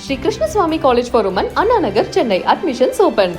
Sri Krishna Swami College for Women, Anna Nagar, Chennai. Admissions open.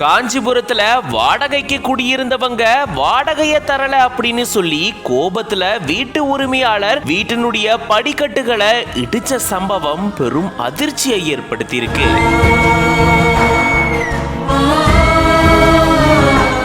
காஞ்சிபுரத்துல வாடகைக்கு குடியிருந்தவங்க வாடகைய தரல அப்படின்னு சொல்லி கோபத்துல வீட்டு உரிமையாளர் வீட்டினுடைய படிக்கட்டுகளை இடிச்ச சம்பவம் பெரும் அதிர்ச்சியை ஏற்படுத்தியிருக்கு.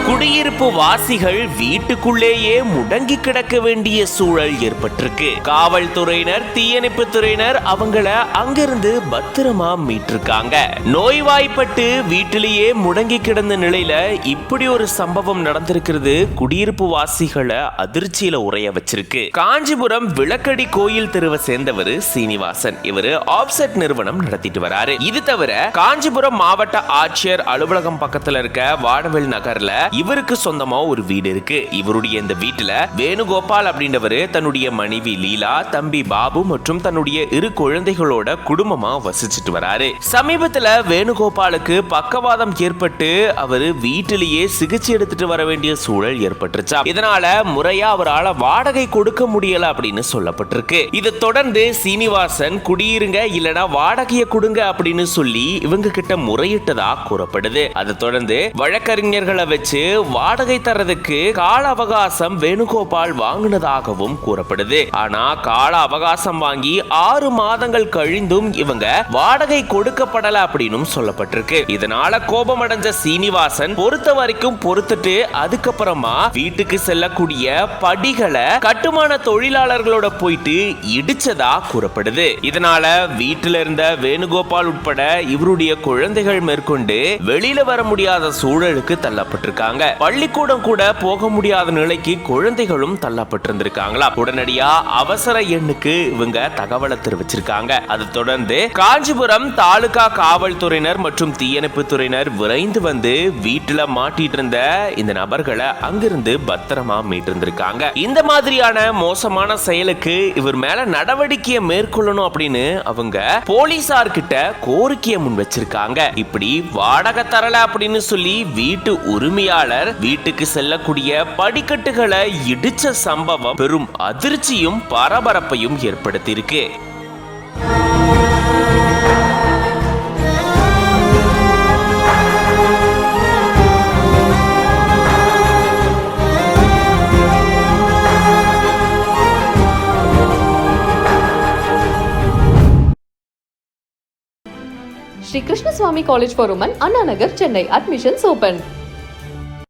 குடியிருப்பு வாசிகள் வீட்டுக்குள்ளேயே முடங்கி கிடக்க வேண்டிய சூழல் ஏற்பட்டிருக்கு. காவல்துறையினர், தீயணைப்பு துறையினர் அவங்கள அங்கிருந்து பத்திரமா மீட்டிருக்காங்க. நோய்வாய்ப்பட்டு வீட்டிலேயே முடங்கி கிடந்த நிலையில இப்படி ஒரு சம்பவம் நடந்திருக்கிறது குடியிருப்பு வாசிகளை அதிர்ச்சியில உரைய வச்சிருக்கு. காஞ்சிபுரம் விளக்கடி கோயில் தெருவை சேர்ந்தவர் சீனிவாசன். இவரு ஆப்செட் நிறுவனம் நடத்திட்டு வராரு. இது தவிர காஞ்சிபுரம் மாவட்ட ஆட்சியர் அலுவலகம் பக்கத்துல இருக்க வாடவேல் நகர்ல இவருக்கு சொந்தமா ஒரு வீடு இருக்கு. இவருடைய இந்த வீட்டுல வேணுகோபால் அப்படின்றவரு தன்னுடைய மனைவி லீலா, தம்பி பாபு மற்றும் தன்னுடைய 2 குழந்தைகளோட குடும்பமா வசிச்சுட்டு வராரு. சமீபத்துல வேணுகோபாலுக்கு பக்கவாதம் ஏற்பட்டு அவரு வீட்டிலேயே சிகிச்சை எடுத்துட்டு வர வேண்டிய சூழல் ஏற்பட்டுருச்சா. இதனால முறையா அவரால் வாடகை கொடுக்க முடியல அப்படின்னு சொல்லப்பட்டிருக்கு. இதை தொடர்ந்து சீனிவாசன் குடியிருங்க இல்லனா வாடகையை கொடுங்க அப்படின்னு சொல்லி இவங்க கிட்ட முறையிட்டதா கூறப்படுது. அதை தொடர்ந்து வழக்கறிஞர்களை வச்சு வாடகை தரதுக்கு கால அவகாசம் வேணுகோபால் வாங்கினதாகவும் கூறப்படுது. ஆனா கால அவகாசம் வாங்கி 6 மாதங்கள் கழிந்தும் இவங்க வாடகை கொடுக்கப்படல அப்படின்னு சொல்லப்பட்டிருக்கு. இதனால கோபமடைஞ்ச சீனிவாசன் பொறுத்த வரைக்கும் பொறுத்துட்டு அதுக்கப்புறமா வீட்டுக்கு செல்லக்கூடிய படிகளை கட்டுமான தொழிலாளர்களோட போயிட்டு இடிச்சதா கூறப்படுது. இதனால வீட்டில இருந்த வேணுகோபால் உட்பட இவருடைய குழந்தைகள் மேற்கொண்டு வெளியில வர முடியாத சூழலுக்கு தள்ளப்பட்டிருக்காங்க. பள்ளிக்கூடம் கூட போக முடியாத நிலைக்கு குழந்தைகளும் தள்ளப்பட்டிருந்திருக்காங்களா. உடனடியா அவசர எண்ணுக்கு இவங்க தகவலை தெரிவிச்சிருக்காங்க. அதை தொடர்ந்து காஞ்சிபுரம் தாலுகா காவல்துறையினர் மற்றும் தீயணைப்பு துறையினர் விரைந்து வந்து வீட்டுல மாட்டிட்டு இருந்த இந்த நபர்களை அங்கிருந்து பத்திரமா மீட்டிருந்திருக்காங்க. இந்த மாதிரியான மோசமான செயலுக்கு இவர் மேல நடவடிக்கையை மேற்கொள்ளணும் அப்படின்னு அவங்க போலீசார் கிட்ட கோரிக்கையை முன் வச்சிருக்காங்க. இப்படி வாடகை தரல அப்படின்னு சொல்லி வீட்டு உரிமையாளர் வீட்டுக்கு செல்லக்கூடிய படிக்கட்டுகளை இடிச்ச சம்பவம் பெரும் அதிர்ச்சியும் பரபரப்பையும் ஏற்படுத்தியிருக்கு. Sri Krishna Swami College for Women, Anna Nagar, Chennai. Admissions open.